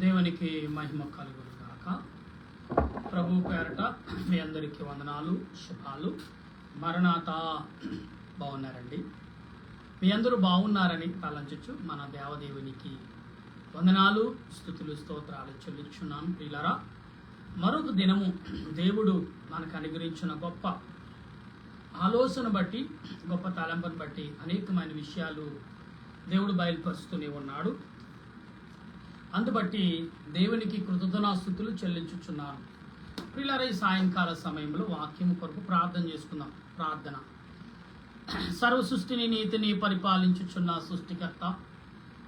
దేవునికి మహిమ కలుగును గాక. ప్రభు పేరట మీ అందరికీ వందనాలు, శుభాలు. మరణాత బాగున్నారండి? మీ అందరూ బాగున్నారని తలంచచ్చు. మన దేవదేవునికి వందనాలు, స్తుతులు, స్తోత్రాలు చెల్లించున్నాను. ప్రియులారా, మరొక దినము దేవుడు మనకు అనుగ్రహించిన గొప్ప ఆలోచన బట్టి, గొప్ప తలంపును బట్టి అనేకమైన విషయాలు దేవుడు బయలుపరుస్తూనే ఉన్నాడు. అందుబట్టి దేవునికి కృతజ్ఞతాస్తుతులు చెల్లించుచున్నాను. ప్రియులారా, ఈ సాయంకాల సమయంలో వాక్యం కొరకు ప్రార్థన చేసుకుందాం. ప్రార్థన. సర్వ సృష్టిని నీతిని పరిపాలించుచున్న సృష్టికర్త,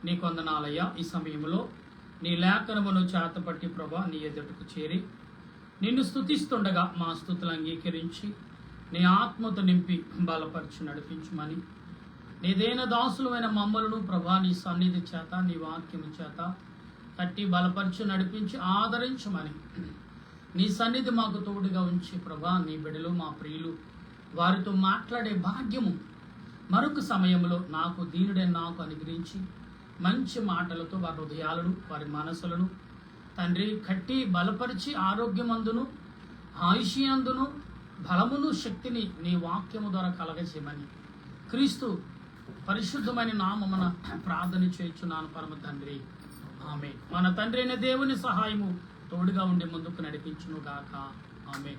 నీ వందనాలయ్యా. ఈ సమయంలో నీ లేఖనమును చేతపట్టి ప్రభా నీ ఎదుటకు చేరి నిన్ను స్తుతిస్తుండగా మా స్తుతులు అంగీకరించి నీ ఆత్మతో నింపి బలపరిచి నడిపించమని, నీదైన దాసులమైన మమ్మలను ప్రభా నీ సన్నిధి చేత, నీ వాక్యము చేత తట్టి బలపరిచి నడిపించి ఆదరించమని, నీ సన్నిధి మాకు తోడుగా ఉంచి ప్రభా నీ బిడ్డలు మా ప్రియులు వారితో మాట్లాడే భాగ్యము మరొక సమయంలో నాకు దీనుడే నాకు అనుగ్రహించి మంచి మాటలతో వారి హృదయాలను, వారి మనసులను తండ్రి కట్టి బలపరిచి ఆరోగ్యమందును, ఆయుష్యందును, బలమును, శక్తిని నీ వాక్యము ద్వారా కలగజేయమని క్రీస్తు పరిశుద్ధమైన నామమున ప్రార్థన చేయుచున్నాను పరమ తండ్రి, ఆమె. మన తండ్రి అయిన దేవుని సహాయము తోడుగా ఉండి ముందుకు నడిపించును గాక, ఆమె.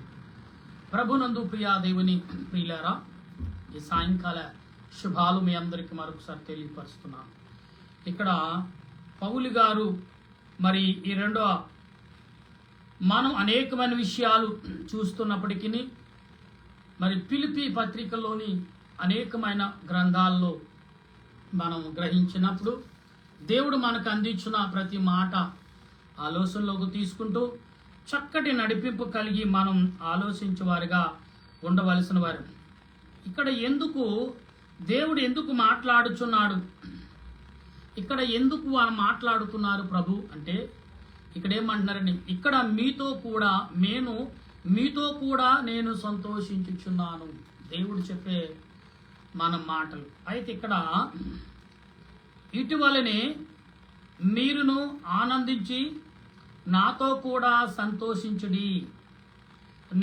ప్రభునందు ప్రియా దేవుని ప్రియులారా, ఈ సాయంకాల శుభాలు మీ అందరికీ మరొకసారి తెలియపరుస్తున్నాను. ఇక్కడ పౌలు గారు మరి ఈ రెండో మనం అనేకమైన విషయాలు చూస్తున్నప్పటికీ మరి ఫిలిప్పీ పత్రికలోని అనేకమైన గ్రంథాల్లో మనం గ్రహించినప్పుడు దేవుడు మనకు అందించిన ప్రతి మాట ఆలోచనలోకి తీసుకుంటూ చక్కటి నడిపింపు కలిగి మనం ఆలోచించేవారుగా ఉండవలసిన వారు. ఇక్కడ దేవుడు ఎందుకు మాట్లాడుచున్నాడు, ఇక్కడ ఎందుకు వారు మాట్లాడుతున్నారు ప్రభు అంటే, ఇక్కడ ఏమంటున్నారని, ఇక్కడ మీతో కూడా నేను సంతోషించుచున్నాను. దేవుడు చెప్పే మన మాటలు. అయితే ఇక్కడ ఇటీవలనే మీరును ఆనందించి నాతో కూడా సంతోషించుడి,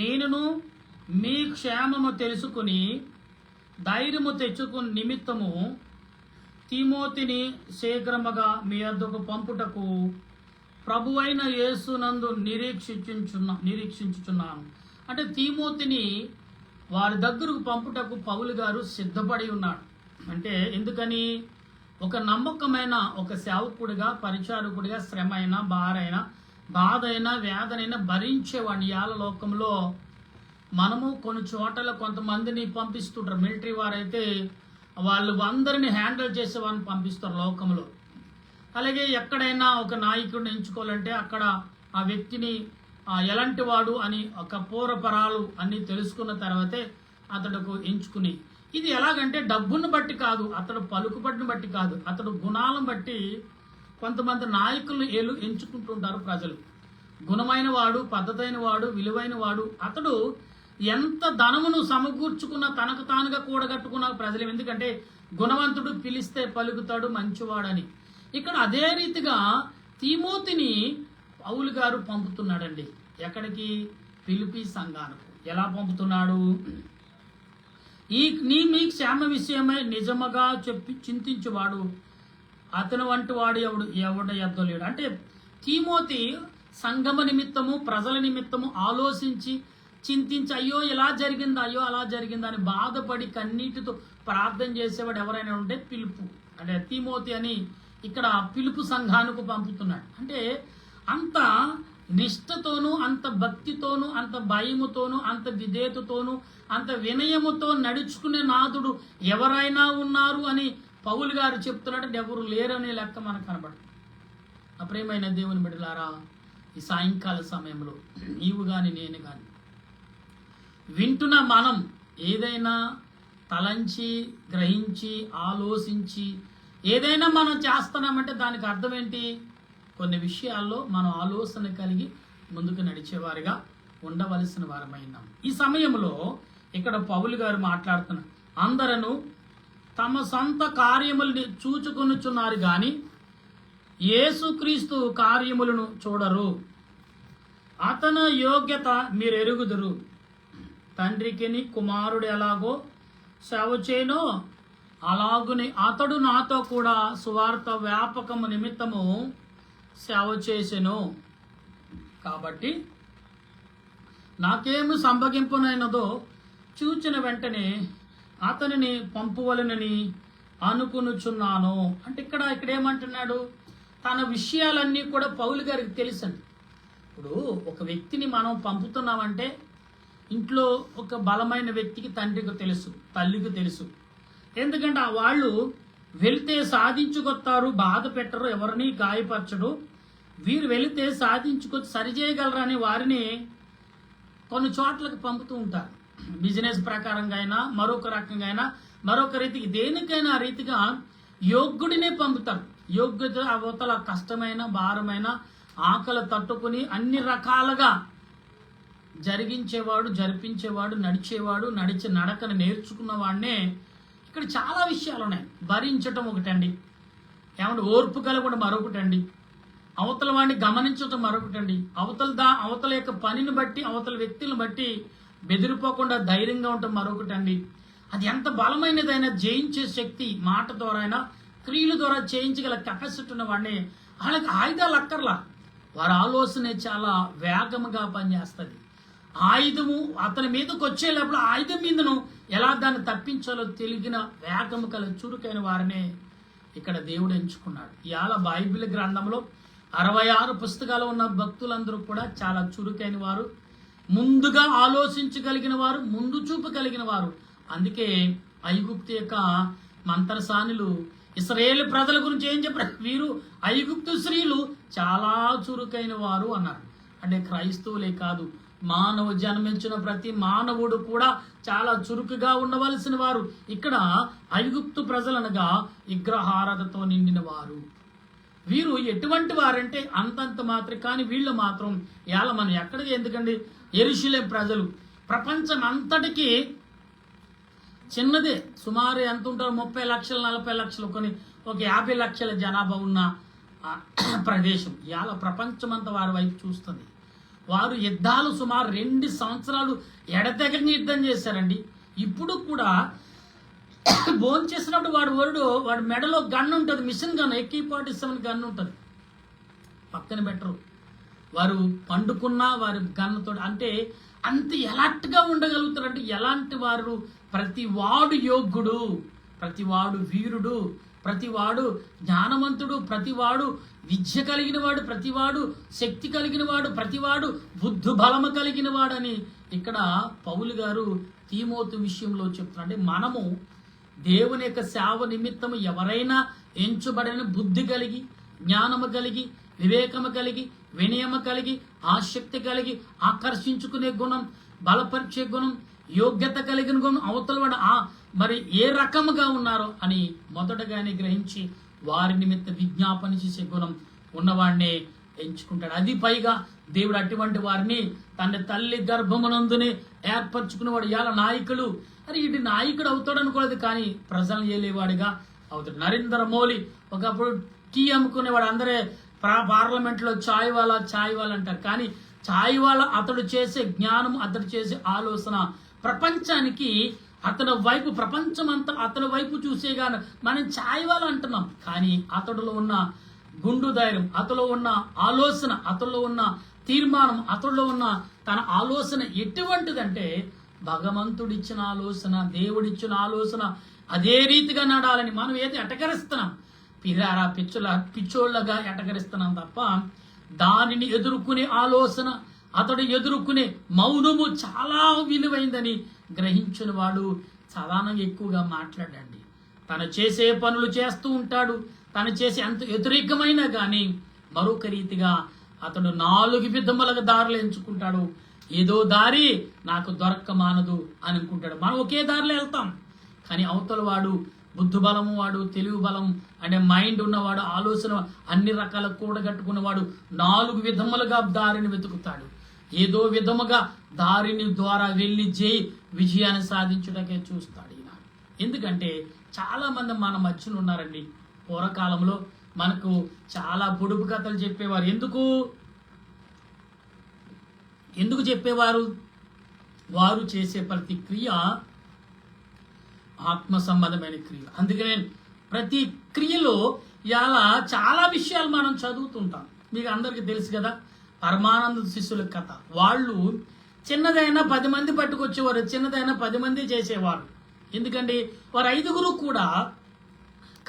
నేనును మీ క్షేమము తెలుసుకుని ధైర్యము తెచ్చుకుని నిమిత్తము తిమోతిని శీఘ్రముగా మీ వద్దకు పంపుటకు ప్రభువైన యేసునందు నిరీక్షించుచున్నాను. అంటే తిమోతిని వారి దగ్గరకు పంపుటకు పౌలు గారు సిద్ధపడి ఉన్నాడు. అంటే ఎందుకని? ఒక నమ్మకమైన ఒక సేవకుడిగా, పరిచారకుడిగా శ్రమ అయినా, బాధ అయినా, వేదనైనా భరించేవాడిని. ఇవాళ లోకంలో మనము కొన్ని చోట్ల కొంతమందిని పంపిస్తుంటారు. మిలిటరీ వారైతే వాళ్ళు అందరినీ హ్యాండిల్ చేసేవాడిని పంపిస్తారు లోకంలో. అలాగే ఎక్కడైనా ఒక నాయకుడిని ఎంచుకోవాలంటే అక్కడ ఆ వ్యక్తిని ఎలాంటి వాడు అని ఒక పూర్వపరాలు అన్ని తెలుసుకున్న తర్వాతే అతడుకు ఎంచుకుని, ఇది ఎలాగంటే డబ్బును బట్టి కాదు, అతడు పలుకుబడిని బట్టి కాదు, అతడు గుణాలను బట్టి కొంతమంది నాయకులను ఎంచుకుంటుంటారు ప్రజలు. గుణమైన వాడు, పద్ధతైన వాడు, విలువైన వాడు, అతడు ఎంత ధనమును సమకూర్చుకున్న తనకు తానుగా కూడగట్టుకున్న ప్రజలు. ఎందుకంటే గుణవంతుడు పిలిస్తే పలుకుతాడు, మంచివాడని. ఇక్కడ అదే రీతిగా తిమోతిని పౌలు గారు పంపుతున్నాడండి. ఎక్కడికి? ఫిలిప్పీ సంఘానికి. ఎలా పంపుతున్నాడు? మీ క్షేమ విషయమై నిజముగా చెప్పి చింతించేవాడు అతను వంటి వాడు ఎవడ ఎద్దలేడు. అంటే తిమోతి సంఘమ నిమిత్తము, ప్రజల నిమిత్తము ఆలోచించి చింతించి అయ్యో ఇలా జరిగిందా, అయ్యో అలా జరిగిందా అని బాధపడి కన్నీటితో ప్రార్థన చేసేవాడు ఎవరైనా ఉంటే పిలుపు, అంటే తిమోతి అని ఇక్కడ పిలుపు సంఘానికి పంపుతున్నాడు. అంటే అంత నిష్ఠతోనూ, అంత భక్తితోనూ, అంత భయముతోనూ, అంత విధేయతతోనూ, అంత వినయముతో నడుచుకునే నాథుడు ఎవరైనా ఉన్నారు అని పౌలు గారు చెప్తున్నాడు. ఎవరు లేరనే లెక్క మనకు కనబడదు. అప్రియమైన దేవుని బిడ్డలారా, ఈ సాయంకాల సమయంలో నీవు కానీ నేను కానీ వింటున్న మనం ఏదైనా తలంచి, గ్రహించి, ఆలోచించి ఏదైనా మనం చేస్తున్నామంటే దానికి అర్థం ఏంటి? కొన్ని విషయాల్లో మనం ఆలోచన కలిగి ముందుకు నడిచేవారుగా ఉండవలసిన వారమైనాం. ఈ సమయంలో ఇక్కడ పౌలు గారు మాట్లాడుతున్నారు. అందరూ తమ సొంత కార్యములు చూచుకొనుచున్నారు కానీ యేసుక్రీస్తు కార్యములను చూడరు. అతని యోగ్యత మీరు ఎరుగుదురు. తండ్రికిని కుమారుడు ఎలాగో సేవ చేయనో అలాగుని అతడు నాతో కూడా సువార్త వ్యాపకము నిమిత్తము సేవ చేసెను. కాబట్టి నాకేమి సంభవింపునైనదో చూచిన వెంటనే అతనిని పంపువలనని అనుకునుచున్నాను. అంటే ఇక్కడ ఏమంటున్నాడు, తన విషయాలన్నీ కూడా పౌలు గారికి తెలుసండి. ఇప్పుడు ఒక వ్యక్తిని మనం పంపుతున్నామంటే ఇంట్లో ఒక బలమైన వ్యక్తికి తండ్రికి తెలుసు, తల్లికి తెలుసు. ఎందుకంటే వాళ్ళు వెళితే సాధించుకొస్తారు, బాధ పెట్టరు, ఎవరిని గాయపరచరు. వీరు వెళితే సాధించుకొచ్చి సరిచేయగలరని వారిని కొన్ని చోట్లకి పంపుతూ ఉంటారు. బిజినెస్ ప్రకారంగా అయినా మరొక రకంగా అయినా మరొక రీతికి దేనికైనా రీతిగా యోగ్యుడినే పంపుతారు. యోగ్యత అవతల కష్టమైన భారమైన ఆకలి తట్టుకుని అన్ని రకాలుగా జరిపించేవాడు నడిచేవాడు, నడిచి నడకను నేర్చుకున్న వాడినే. ఇక్కడ చాలా విషయాలు ఉన్నాయి. భరించటం ఒకటండి, ఏమంటే ఓర్పు కలగడం మరొకటండి, అవతల వాడిని గమనించటం మరొకటండి, అవతల యొక్క పనిని బట్టి అవతల వ్యక్తులను బట్టి బెదిరిపోకుండా ధైర్యంగా ఉండటం మరొకటండి. అది ఎంత బలమైనదైనా జయించే శక్తి మాట ద్వారా అయినా క్రియల ద్వారా చేయించగల కెపాసిటీ ఉన్న వాడిని. వాళ్ళకి ఆయుధాలు అక్కర్లా, వారి ఆలోచన చాలా వేగముగా పనిచేస్తుంది. ఆయుధము అతని మీదకి వచ్చేటప్పుడు ఆయుధం మీదను ఎలా దాన్ని తప్పించాలో తెలిగిన వేగము కల చురుకైన వారినే ఇక్కడ దేవుడు ఎంచుకున్నాడు. ఇవాళ బైబిల్ గ్రంథంలో 66 పుస్తకాలు ఉన్న భక్తులందరూ కూడా చాలా చురుకైన వారు, ముందుగా ఆలోచించగలిగిన వారు, ముందు చూపు కలిగిన వారు. అందుకే ఐగుప్తు యొక్క మంతరసానులు ఇశ్రాయేలు ప్రజల గురించి ఏం చెప్పారు, వీరు ఐగుప్తు స్త్రీలు చాలా చురుకైన వారు అన్నారు. అంటే క్రైస్తవులే కాదు, మానవ జన్మించిన ప్రతి మానవుడు కూడా చాలా చురుకుగా ఉండవలసిన వారు. ఇక్కడ ఐగుప్తు ప్రజలనగా విగ్రహారాధనతో నిండిన వారు. వీరు ఎటువంటి వారంటే అంతంత మాత్రం, కానీ వీళ్ళు మాత్రం ఇవాళ మనం ఎక్కడికి ఎందుకండి, యెరూషలేము ప్రజలు ప్రపంచం అంతటికి చిన్నదే. సుమారు ఎంత ఉంటారు, 30 లక్షలు 40 లక్షలు, కొన్ని ఒక 50 లక్షల జనాభా ఉన్న ప్రదేశం. ఇవాళ ప్రపంచమంతా వారి వైపు చూస్తుంది. వారు యుద్ధాలు సుమారు 2 సంవత్సరాలు ఎడతెగని యుద్ధం చేశారండి. ఇప్పుడు కూడా భోజనం చేసినప్పుడు వాడి మెడలో గన్ను ఉంటుంది, మిషన్ గన్, AK-47 గన్ను ఉంటుంది, పక్కన పెట్టరు. వారు పండుకున్నా వారి గన్నుతో, అంటే అంత ఎలాంటిగా ఉండగలుగుతారంటే ఎలాంటి వారు. ప్రతివాడు యోగ్యుడు, ప్రతివాడు వీరుడు, ప్రతివాడు జ్ఞానవంతుడు, ప్రతివాడు విద్య కలిగిన వాడు, ప్రతివాడు శక్తి కలిగిన వాడు, ప్రతివాడు బుద్ధి బలము కలిగిన వాడని ఇక్కడ పౌలు గారు తీమోతు విషయంలో చెప్తున్నారు. అంటే మనము దేవుని యొక్క సేవ నిమిత్తము ఎవరైనా ఎంచబడిన బుద్ధి కలిగి, జ్ఞానము కలిగి, వివేకము కలిగి, వినయము కలిగి, ఆసక్తి కలిగి, ఆకర్షించుకునే గుణం, బలపరిచే గుణం, యోగ్యత కలిగిన గుణం, అవతల వాడు మరి ఏ రకముగా ఉన్నారో అని మొదటగానే గ్రహించి వారి నిమిత్త విజ్ఞాపన చేసే గుణం ఉన్నవాడినే ఎంచుకుంటాడు. అది పైగా దేవుడు అటువంటి వారిని తన తల్లి గర్భమునందునే ఏర్పరచుకునేవాడు. ఇవాళ నాయకులు అరే ఇటు నాయకుడు అవుతాడు అనుకోలేదు, కానీ ప్రజలను ఏలేవాడిగా అవుతాడు. నరేంద్ర మోడీ ఒకప్పుడు టీ అమ్ముకునేవాడు, అందరే పార్లమెంట్లో చాయ్ వాలా అంటారు. కానీ చాయ్ వాలా అతడు చేసే జ్ఞానం, అతడు చేసే ఆలోచన ప్రపంచానికి అతని వైపు, ప్రపంచమంతా అతని వైపు చూసేగాను మనం చాయ్ వాలా అంటున్నాం. కానీ అతడిలో ఉన్న గుండు ధైర్యం, అతడిలో ఉన్న ఆలోచన, అతడిలో ఉన్న తీర్మానం, అతడిలో ఉన్న తన ఆలోచన ఎటువంటిదంటే భగవంతుడిచ్చిన ఆలోచన, దేవుడిచ్చిన ఆలోచన అదే రీతిగా నడాలని. మనం ఏది ఎటకరిస్తున్నాం, పిచ్చోళ్ళగా ఎటకరిస్తున్నాం తప్ప దానిని ఎదుర్కొనే ఆలోచన, అతడు ఎదుర్కొనే మౌనము చాలా విలువైందని గ్రహించిన వాడు సాధారణంగా ఎక్కువగా మాట్లాడండి. తను చేసే పనులు చేస్తూ ఉంటాడు, తను చేసే అంత వ్యతిరేకమైనా కానీ మరొక రీతిగా అతడు 4 విధములుగా దారులు ఎంచుకుంటాడు. ఏదో దారి నాకు దొరక్క మానదు అని అనుకుంటాడు. మనం ఒకే దారిలో వెళ్తాం, కానీ అవతల వాడు బుద్ధి బలము, వాడు తెలివి బలం అంటే మైండ్ ఉన్నవాడు, ఆలోచన అన్ని రకాల కూడగట్టుకున్నవాడు 4 విధములుగా దారిని వెతుకుతాడు. ఏదో విధముగా దారిని ద్వారా వెళ్ళి విజయాన్ని సాధించడానికే చూస్తాడు ఈయన. ఎందుకంటే చాలా మంది మన మధ్యలో ఉన్నారండి. పూర్వకాలంలో మనకు చాలా పొడుపు కథలు చెప్పేవారు. ఎందుకు చెప్పేవారు? వారు చేసే ప్రతి క్రియ ఆత్మ సంబంధమైన క్రియ. అందుకనే ప్రతి క్రియలో ఇలా చాలా విషయాలు మనం చదువుతుంటాం. మీకు అందరికీ తెలుసు కదా పరమానంద శిష్యుల కథ. వాళ్ళు చిన్నదైనా 10 మంది పట్టుకొచ్చేవారు, చిన్నదైనా 10 మంది చేసేవారు. ఎందుకంటే వారు 5గురు కూడా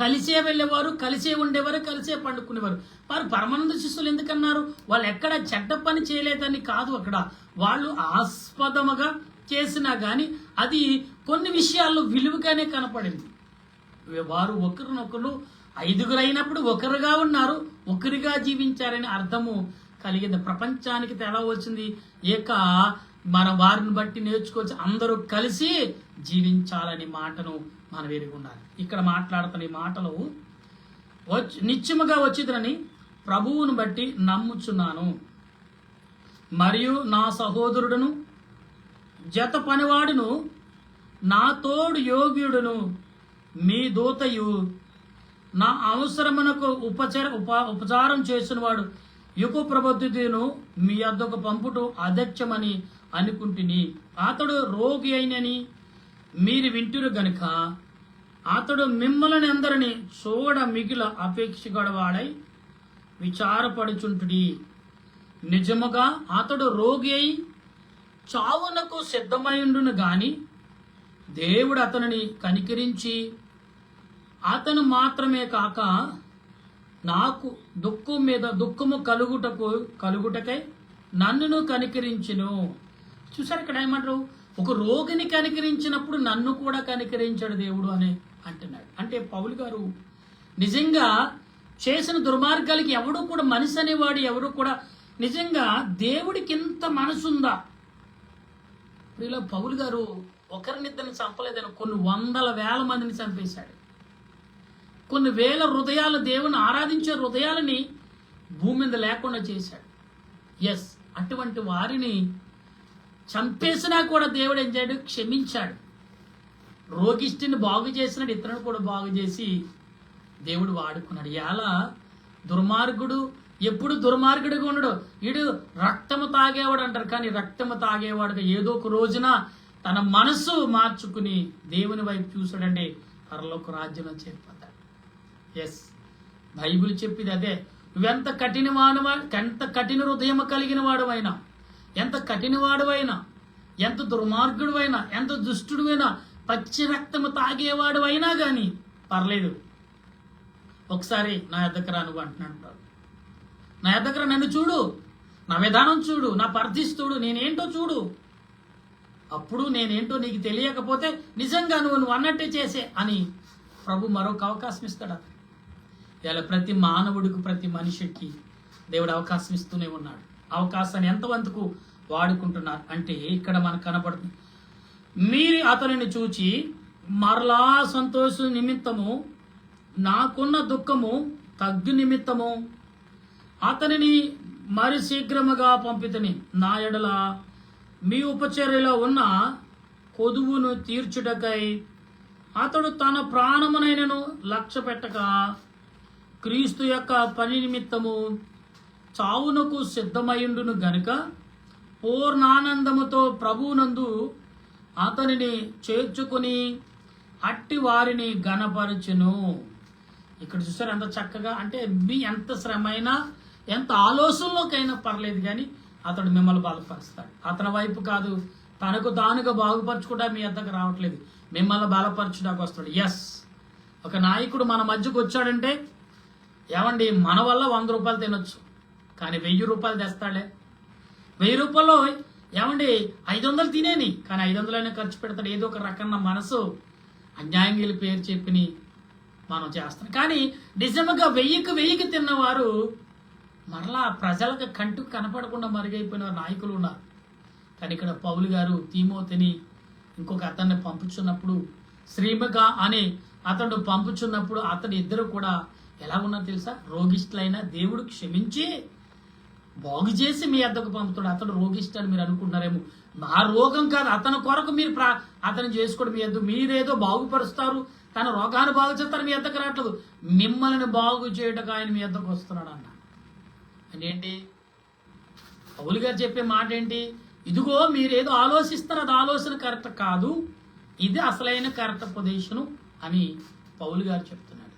కలిసే వెళ్ళేవారు, కలిసే ఉండేవారు, కలిసే పండుకునేవారు. వారు పరమానంద శిష్యులు ఎందుకన్నారు? వాళ్ళు ఎక్కడ చెడ్డ పని చేయలేదని కాదు, అక్కడ వాళ్ళు ఆస్పదముగా చేసినా కానీ అది కొన్ని విషయాల్లో విలువగానే కనపడింది. వారు ఒకరినొకరు 5గురు అయినప్పుడు ఒకరుగా ఉన్నారు, ఒకరిగా జీవించారని అర్థము కలిగింది. ప్రపంచానికి తేడా వచ్చింది. మన వారిని బట్టి నేర్చుకోవచ్చు, అందరూ కలిసి జీవించాలని మాటను మనం ఎరిగి ఉండాలి. ఇక్కడ మాట్లాడుతున్న ఈ మాటలు నిత్యముగా వచ్చిందని ప్రభువును బట్టి నమ్ముచున్నాను, మరియు నా సహోదరుడును జత పనివాడును నా తోడు యోగ్యుడును మీ దూతయు నా అవసరమునకు ఉపచారం చేసినవాడు యుగ ప్రబుద్ధును మీ వద్దకు పంపుటూ అదక్షమని అనుకుంటుని. అతడు రోగి అయినని మీరు వింటురు గనుక అతడు మిమ్మల్ని అందరినీ చూడ మిగిల అపేక్షగడవాడై విచారపడుచుంటుడి. నిజముగా అతడు రోగి అయి చావునకు సిద్ధమైండును గాని దేవుడు అతనిని కనికరించి అతను మాత్రమే కాక నాకు దుఃఖం మీద దుఃఖము కలుగుటకై నన్నును కనికరించును. చూసారు ఇక్కడ ఏమంటారు? ఒక రోగిని కనికరించినప్పుడు నన్ను కూడా కనికరించాడు దేవుడు అని అంటున్నాడు. అంటే పౌలు గారు నిజంగా చేసిన దుర్మార్గాలకి ఎవడు కూడా మనిషి అనేవాడు ఎవరు కూడా నిజంగా దేవుడికి ఇంత మనసుందా? ఇలా పౌలు గారు ఒకరినిద్దరిని చంపలేదని కొన్ని 100,000 మందిని చంపేశాడు. కొన్ని వేల హృదయాలు, దేవుని ఆరాధించే హృదయాలని భూమి మీద లేకుండా చేశాడు. ఎస్, అటువంటి వారిని చంపేసినా కూడా దేవుడు ఏం చేయడు? క్షమించాడు. రోగిష్టిని బాగు చేసినాడు, ఇతరుని కూడా బాగు చేసి దేవుడు వాడుకున్నాడు. ఎలా దుర్మార్గుడు ఎప్పుడు దుర్మార్గుడిగా ఉండడు, వీడు రక్తము తాగేవాడు అంటారు. కానీ రక్తము తాగేవాడుగా ఏదో ఒక రోజున తన మనసు మార్చుకుని దేవుని వైపు చూసాడంటే పరలోక రాజ్యంలో చేరిపోతాడు. ఎస్, బైబిల్ చెప్పింది అదే. నువ్వెంత ఎంత కఠిన హృదయం కలిగిన వాడువైనా, ఎంత కఠినవాడువైనా, ఎంత దుర్మార్గుడువైనా, ఎంత దుష్టుడువైనా, పచ్చి రక్తము తాగేవాడు అయినా కానీ పర్లేదు, ఒకసారి నా ఎద్దకు రా నువ్వు అంటున్నాడు. నా ఎద్దకు నన్ను చూడు, నా విధానం చూడు, నా పరిస్థితుడు, నేనేంటో చూడు. అప్పుడు నేనేంటో నీకు తెలియకపోతే నిజంగా నువ్వు అన్నట్టే చేసే అని ప్రభు మరొక అవకాశం ఇస్తాడు. ఇలా ప్రతి మానవుడికి, ప్రతి మనిషికి దేవుడు అవకాశం ఇస్తూనే ఉన్నాడు. అవకాశాన్ని ఎంతవంతకు వాడుకుంటున్నారు అంటే ఇక్కడ మనకు కనపడుతుంది. మీరు అతనిని చూచి మరలా సంతోషం నిమిత్తము నాకున్న దుఃఖము తగ్గు నిమిత్తము అతనిని మరి శీఘ్రముగా పంపితని. నా ఎడల మీ ఉపచర్యలో ఉన్న కొదువును తీర్చుటకై అతడు తన ప్రాణమునైనను లక్ష్య పెట్టక క్రీస్తు యొక్క పని నిమిత్తము చావునకు సిద్ధమైండును గనుక పూర్ణానందముతో ప్రభువునందు అతనిని చేర్చుకుని అట్టి వారిని గణపరచును. ఇక్కడ చూసారు ఎంత చక్కగా. అంటే మీ ఎంత శ్రమైనా, ఎంత ఆలోచనలోకైనా పర్లేదు కానీ అతడు మిమ్మల్ని బలపరుస్తాడు. అతని వైపు కాదు, తనకు తానుగా బాగుపరచుకుంటా మీ వద్దకు రావట్లేదు, మిమ్మల్ని బలపరచుడానికి వస్తాడు. ఎస్, ఒక నాయకుడు మన మధ్యకు వచ్చాడంటే ఏమండి మన వల్ల 100 రూపాయలు తినొచ్చు, కానీ 1000 రూపాయలు తెస్తాడే. 1000 రూపాయలు ఏమండి 500 తినేని, కానీ 500 అయినా ఖర్చు పెడతాడు. ఏదో ఒక రకమైన మనసు అన్యాయంగా పేరు చెప్పిని మనం చేస్తాం. కానీ నిజంగా 1000కి తిన్నవారు మరలా ప్రజలకు కంటికి కనపడకుండా మరుగైపోయిన నాయకులు ఉన్నారు. కానీ ఇక్కడ పౌలు గారు తీమోతిని ఇంకొక అతన్ని పంపుచున్నప్పుడు, శ్రీమగా అని అతడు పంపుచున్నప్పుడు అతడు ఇద్దరు కూడా ఎలా ఉన్నారు తెలుసా? రోగిష్ఠులైన దేవుడు క్షమించి బాగు చేసి మీ వద్దకు పంపుతాడు. అతడు రోగిష్ఠు అని మీరు అనుకుంటున్నారేమో. మా రోగం కాదు, అతని కొరకు మీరు అతను చేసుకోవడం మీ వద్ద మీరేదో బాగుపరుస్తారు, తన రోగాన్ని బాగు చేస్తారు, మీ ఎద్దకు రావట్లేదు. మిమ్మల్ని బాగు చేయటకు ఆయన మీ ఎద్దకు వస్తున్నాడు అన్న. అంటే ఏంటి? పౌలు గారు చెప్పే మాట ఏంటి? ఇదిగో మీరేదో ఆలోచిస్తారు, అది ఆలోచన కరెక్ట్ కాదు, ఇది అసలైన కరెక్ట్ ఉపదేశం అని పౌలు గారు చెప్తున్నాడు.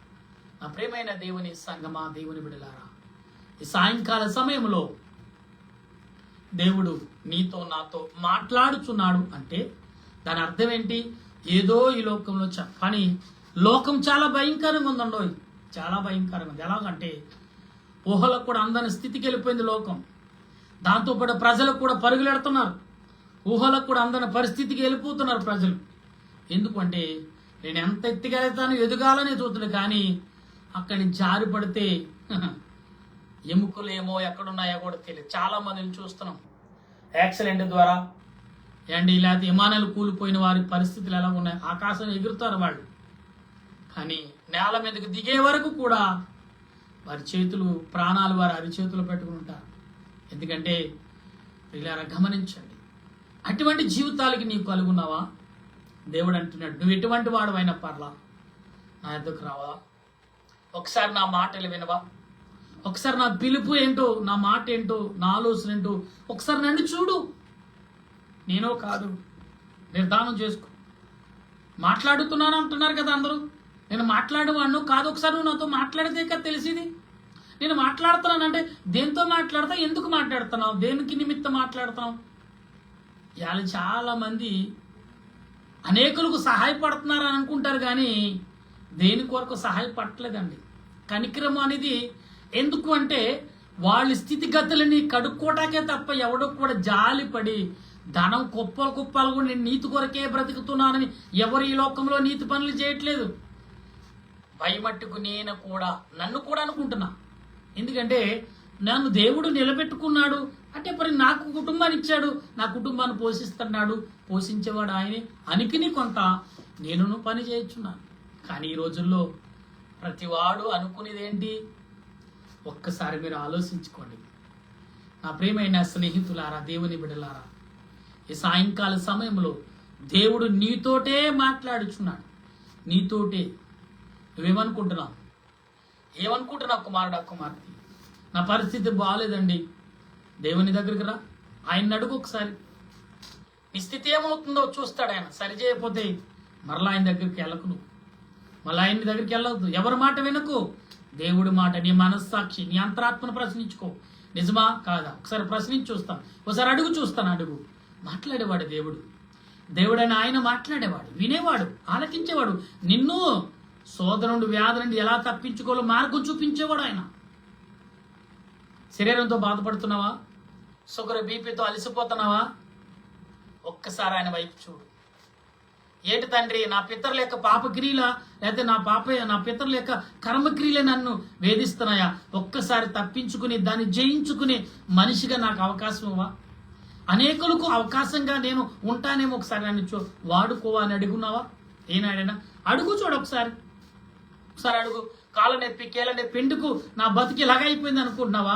నా ప్రియమైన దేవుని సంగమా, దేవుని బిడ్డలారా, ఈ సాయంకాల సమయంలో దేవుడు నీతో నాతో మాట్లాడుచున్నాడు అంటే దాని అర్థం ఏంటి? ఏదో ఈ లోకంలో చెప్పని లోకం చాలా భయంకరంగా ఉందండో, చాలా భయంకరంగా ఉంది. ఎలాగంటే ఊహలకు కూడా అందని స్థితికి వెళ్ళిపోయింది లోకం. దాంతోపాటు ప్రజలకు కూడా పరుగులెడుతున్నారు, ఊహలకు కూడా అందని పరిస్థితికి వెళ్ళిపోతున్నారు ప్రజలు. ఎందుకంటే నేను ఎంత ఎత్తుగా వెళ్తాను, ఎదగాలనే చూస్తున్నాను, కానీ అక్కడి నుంచి జారి పడితే ఎముకలు ఏమో ఎక్కడున్నాయో కూడా తెలియదు. చాలా మందిని చూస్తున్నాం యాక్సిడెంట్ ద్వారా అండ్ ఇలాంటి విమానాలు కూలిపోయిన వారి పరిస్థితులు ఎలా ఉన్నాయి. ఆకాశం ఎగురుతారు వాళ్ళు, కానీ నేల మీదకి దిగే వరకు కూడా వారి చేతులు, ప్రాణాలు వారి అరిచేతులు పెట్టుకుని ఉంటారు. ఎందుకంటే ఇలా గమనించండి, అటువంటి జీవితాలకి నీవు కలుగున్నావా? దేవుడు అంటున్నాడు, నువ్వు ఎటువంటి వాడు అయినా పర్లా, నా ఎద్దకు రావా, ఒకసారి నా మాటలు వినవా, ఒకసారి నా పిలుపు ఏంటో, నా మాట ఏంటో, నా ఆలోచన ఏంటో ఒకసారి నన్ను చూడు. నేనో కాదు, నిర్ధారణ చేసుకో. మాట్లాడుతున్నాను అంటున్నారు కదా అందరూ, నేను మాట్లాడేవాడిను కాదు, ఒకసారి నువ్వు నాతో మాట్లాడితే కదా తెలిసింది. నేను మాట్లాడుతున్నానంటే దేంతో మాట్లాడతా, ఎందుకు మాట్లాడుతున్నావు, దేనికి నిమిత్తం మాట్లాడుతున్నావు? ఇవాళ చాలా మంది అనేకులకు సహాయపడుతున్నారు అని అనుకుంటారు, కానీ దేని కొరకు సహాయపడలేదండి. కనికరం అనేది ఎందుకు అంటే వాళ్ళ స్థితిగతులని కడుక్కోటాకే తప్ప ఎవడో కూడా జాలిపడి ధనం కుప్పలు కుప్పలు కూడా నేను నీతి కొరకే బ్రతుకుతున్నానని ఎవరు ఈ లోకంలో నీతి పనులు చేయట్లేదు. భయమట్టుకు నేను కూడా, నన్ను కూడా అనుకుంటున్నా. ఎందుకంటే నన్ను దేవుడు నిలబెట్టుకున్నాడు అంటే మరి నాకు కుటుంబాన్ని ఇచ్చాడు, నా కుటుంబాన్ని పోషిస్తున్నాడు, పోషించేవాడు ఆయనే అనికిని కొంత నేను పని చేయొచ్చున్నాను. కానీ ఈ రోజుల్లో ప్రతివాడు అనుకునేది ఏంటి? ఒక్కసారి మీరు ఆలోచించుకోండి. నా ప్రియమైన స్నేహితులారా, దేవుని బిడ్డలారా, ఈ సాయంకాల సమయంలో దేవుడు నీతోటే మాట్లాడుచున్నాడు. నీతోటే. నువ్వేమనుకుంటున్నావు? ఏమనుకుంటున్నావు కుమారుడా, కుమార్తె? నా పరిస్థితి బాగాలేదండి. దేవుని దగ్గరికి రా, ఆయన అడుగు ఒకసారి. నీ స్థితి ఏమవుతుందో చూస్తాడు ఆయన. సరి చేయకపోతే మరలా ఆయన దగ్గరికి వెళ్ళకు, నువ్వు మళ్ళీ ఆయన దగ్గరికి వెళ్ళవద్దు. ఎవరి మాట వినకు, దేవుడి మాట. నీ మనస్సాక్షి, నీ అంతరాత్మను ప్రశ్నించుకో. నిజమా కాదా ఒకసారి ప్రశ్నించి చూస్తాను, ఒకసారి అడుగు చూస్తాను. అడుగు. మాట్లాడేవాడు దేవుడు. దేవుడైన ఆయన మాట్లాడేవాడు, వినేవాడు, ఆలకించేవాడు. నిన్ను సోదరుడు వ్యాధి నుండి ఎలా తప్పించుకోవాలో మార్గం చూపించేవాడు ఆయన. శరీరంతో బాధపడుతున్నావా? షుగర్ బీపీతో అలసిపోతున్నావా? ఒక్కసారి ఆయన వైపు చూడు. ఏంటి తండ్రి, నా పితరుల యొక్క పాపక్రియలా, లేకపోతే నా పితరుల యొక్క కర్మక్రియలే నన్ను వేధిస్తున్నాయా? ఒక్కసారి తప్పించుకుని దాన్ని జయించుకుని మనిషిగా నాకు అవకాశం ఇవ్వా? అనేకులకు అవకాశంగా నేను ఉంటానేమో, ఒకసారి నన్ను వాడుకోవా అని అడుగున్నావా? ఏనాడైనా అడుగు, చూడు ఒకసారి. ఒకసారి అడుగు. కాళ్ళ నొప్పి, కీళ్ళ నొప్పి, ఎందుకు నా బతుకు ఇలాగైపోయింది అనుకుంటున్నావా?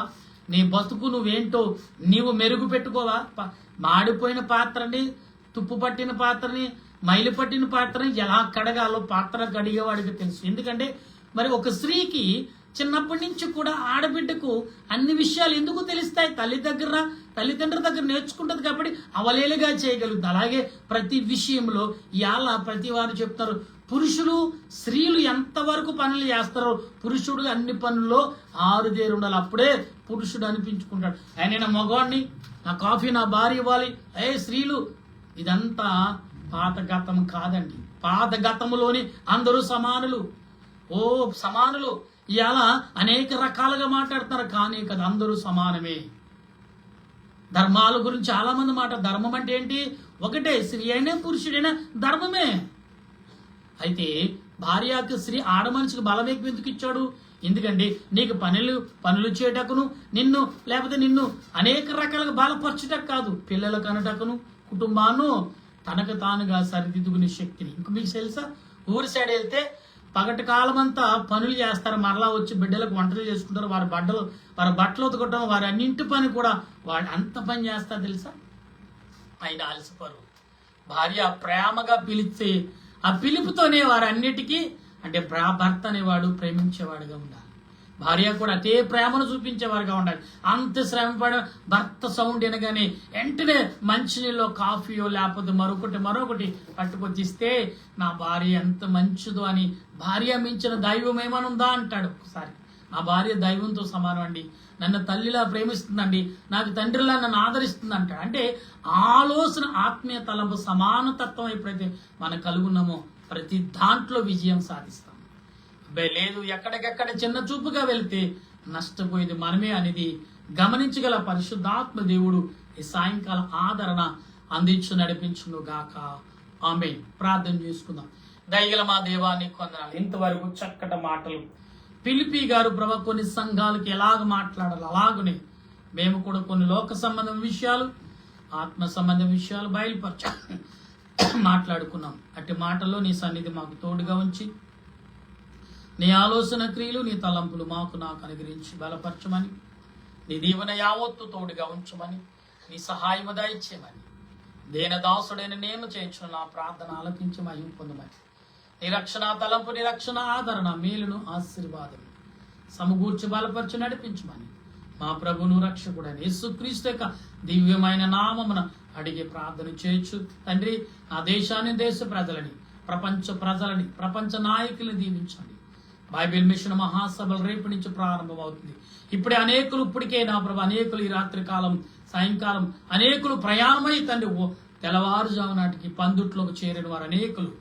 నీ బతుకు నువ్వేంటో నీవు మెరుగు పెట్టుకోవా? మాడిపోయిన పాత్రని, తుప్పు పట్టిన పాత్రని, మైలు పట్టిన పాత్రని ఎలా కడగాలో పాత్ర కడిగేవాడికి తెలుసు. ఎందుకంటే మరి ఒక స్త్రీకి చిన్నప్పటి నుంచి కూడా ఆడబిడ్డకు అన్ని విషయాలు ఎందుకు తెలుస్తాయి? తల్లిదండ్రుల దగ్గర నేర్చుకుంటుంది కాబట్టి అవలేలుగా చేయగలుగుతుంది. అలాగే ప్రతి విషయంలో ఇవాళ ప్రతి వారు చెప్తారు, పురుషులు స్త్రీలు ఎంతవరకు పనులు చేస్తారో పురుషుడు అన్ని పనుల్లో ఆరుదేరు ఉండాలి, అప్పుడే పురుషుడు అనిపించుకుంటాడు. ఆయన నా మగవాడిని, నా కాఫీ నా భార్య ఇవ్వాలి. స్త్రీలు, ఇదంతా పాత గతం కాదండి. పాత గతంలోని అందరూ సమానులు. సమానులు. ఇలా అనేక రకాలుగా మాట్లాడుతున్నారు, కానీ కదా అందరూ సమానమే. ధర్మాల గురించి చాలా మంది ధర్మం అంటే ఏంటి? ఒకటే, స్త్రీ అయినా పురుషుడైనా ధర్మమే. అయితే భార్యకు స్త్రీ ఆడ మనిషికి బలవేగం ఎందుకు ఇచ్చాడు? ఎందుకంటే నీకు పనులు చేయటకును, నిన్ను అనేక రకాలుగా బలపరచుటకు కాదు, పిల్లలకు అనటకును, కుటుంబాన్ని తనకు తానుగా సరిదిద్దుకునే శక్తిని. ఇంక మీకు తెలుసా, ఊరి సైడ్ వెళ్తే పగటి కాలం అంతా పనులు చేస్తారు, మరలా వచ్చి బిడ్డలకు వంటలు చేసుకుంటారు, వారి బట్టలు ఉతకటం, వారి అన్నింటి పని కూడా వాళ్ళు అంత పని చేస్తారు తెలుసా. ఆయన అలసిపోరు. భార్య ప్రేమగా పిలిస్తే ఆ పిలుపుతోనే వారన్నిటికీ అంటే భర్త అనేవాడు ప్రేమించేవాడుగా ఉండాలి, భార్య కూడా అదే ప్రేమను చూపించేవారుగా ఉండాలి. అంత శ్రమపడ భర్త సౌండ్ వినగానే వెంటనే మంచినీళ్ళు కాఫీయో లేకపోతే మరొకటి పట్టుకొచ్చిస్తే నా భార్య ఎంత మంచిదో అని, భార్య మించిన దైవం ఏమనుందా అంటాడు ఒకసారి. నా భార్య దైవంతో సమానం అండి, నన్ను తల్లిలా ప్రేమిస్తుందండి, నాకు తండ్రిలా నన్ను ఆదరిస్తుంది అంటాడు. అంటే ఆలోచన ఆత్మీయ తలంపు సమానతత్వం ఎప్పుడైతే మనం కలుగున్నామో ప్రతి దాంట్లో విజయం సాధిస్తాం. లేదు ఎక్కడికెక్కడ చిన్న చూపుగా వెళ్తే నష్టపోయేది మనమే అనేది గమనించగల పరిశుద్ధాత్మ దేవుడు ఈ సాయంకాలం ఆదరణ అందించు నడిపించును గాక. ఆమేన్. ప్రార్థన చేసుకుందాం. దయగల మా దేవాన్ని కొందనాలు. ఇంతవరకు చక్కటి మాటలు ఫిలిప్పీ గారు ప్రభు కొన్ని సంఘాలకి ఎలాగ మాట్లాడాలి అలాగనే మేము కూడా కొన్ని లోక సంబంధం విషయాలు, ఆత్మ సంబంధం విషయాలు బయలుపరచ మాట్లాడుకున్నాం. అట్టి మాటల్లో నీ సన్నిధి మాకు తోడుగా ఉంచి నీ ఆలోచన క్రియలు నీ తలంపులు నాకు అనుగ్రహించి బలపరచమని, నీ దీవెన యావత్తు తోడుగా ఉంచమని, నీ సహాయము దయచేయమని దేనదాసుడైన నేను చేయించిన నా ప్రార్థన ఆలకించి మహిమ పొందమని, నిరక్షణ తలంపు నిరక్షణ ఆదరణ మేలును ఆశీర్వాదం సమకూర్చి బలపరచి నడిపించమని మా ప్రభును రక్షకుడైన యేసుక్రీస్తు యొక్క దివ్యమైన నామమున అడిగే ప్రార్థన చేయొచ్చు తండ్రి. నా దేశాన్ని, దేశ ప్రజలని, ప్రపంచ నాయకులను దీవించండి. బైబిల్ మిషన్ మహాసభలు రేపు నుంచి ప్రారంభమవుతుంది. ఇప్పటికే నా ప్రభు అనేకులు ఈ రాత్రి కాలం సాయంకాలం అనేకులు ప్రయాణమై తండ్రి తెల్లవారుజాము నాటికి పందుట్లోకి చేరిన వారు అనేకులు,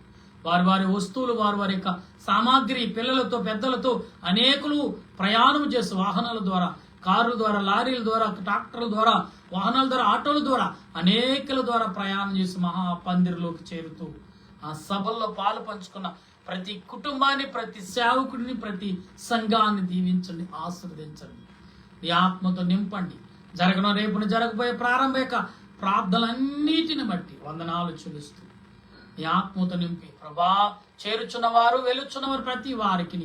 వారి వస్తువులు వారి యొక్క సామాగ్రి పిల్లలతో పెద్దలతో అనేకులు ప్రయాణం చేసి వాహనాల ద్వారా, కార్ల ద్వారా, లారీల ద్వారా, ట్రాక్టర్ల ద్వారా, వాహనాల ద్వారా, ఆటోల ద్వారా అనేకుల ద్వారా ప్రయాణం చేసి మహాపందిరిలోకి చేరుతూ ఆ సభల్లో పాలు పంచుకున్న ప్రతి కుటుంబాన్ని, ప్రతి సేవకుడిని, ప్రతి సంఘాన్ని దీవించండి, ఆశీర్వదించండి. నీ ఆత్మతో నింపండి. రేపున జరగబోయే ప్రారంభ ప్రార్థనలన్నిటిని బట్టి వందనాలు చెల్లిస్తూ నీ ఆత్మతో నింపి ప్రభా చేరుచున్నవారు వెలుచున్నవారు ప్రతి వారికి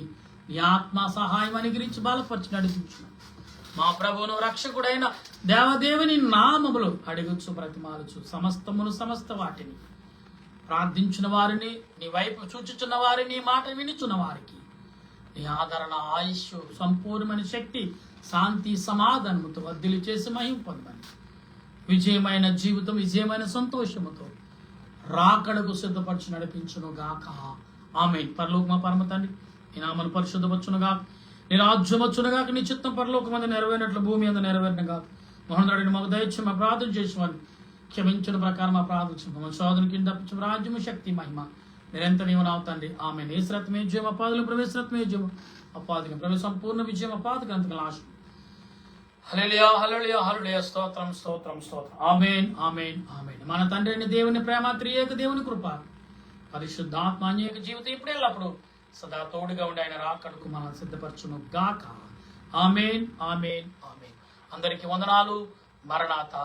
నీ ఆత్మ సహాయం అనుగ్రహించి బలపరిచి నడిపించు. మా ప్రభువును రక్షకుడైన దేవదేవుని నామములు అడుగుచు బ్రతిమాలుచు సమస్త వాటిని ప్రార్థించిన వారిని, నీ వైపు చూచుచున్న వారిని, మాట వినుచున్న వారికి నీ ఆదరణ, ఆయుష్, సంపూర్ణమైన శక్తి, శాంతి, సమాధానముతో వర్ధిల్లు చేసి మహిమ పొందమని, విజయమైన జీవితం, విజయమైన సంతోషముతో రాకడకు సిద్ధపరచు నడిపించును గాక. ఆమేన్. పరలోకమా పరమ తండ్రి, నీ నామమును పరిశుద్ధపరచును గాక, నీ రాజ్యం వచ్చును గాక, నీ చిత్తం పరలోకమందు నెరవేరినట్లు భూమి అందు నెరవేరిన గాక. మహోన్నతుడైన మాకు దయచేసి మా ప్రార్థన చేసేవాడిని క్షమించిన ప్రకారం మా ప్రార్థన శోధన కింద తప్పించు రాజ్యము, శక్తి, మహిమ నిరంతరం నీవు నావు తండ్రి. ఆమె నేసరత్మే జయం అపాదులు ప్రవేశరత్మే జయం అపాదిక ప్రవేశ సంపూర్ణ విజయం అపాదిక అంతక నాశనం. హల్లెలూయా హల్లెలూయా హల్లెలూయా. స్తోత్రం స్తోత్రం స్తోత్రం. ఆమేన్ ఆమేన్ ఆమేన్. మన తండ్రి అయిన దేవుని ప్రేమ, త్రియేక దేవుని కృప, పరిశుద్ధాత్మ అన్యేక జీవితం ఇప్పుడు ఎల్లప్పుడు సదా తోడుగా ఉండి ఆయన రాకడకు మనం సిద్ధపరచును గాక. ఆమేన్ ఆమేన్ ఆమేన్. అందరికీ వందనాలు. మరణాత.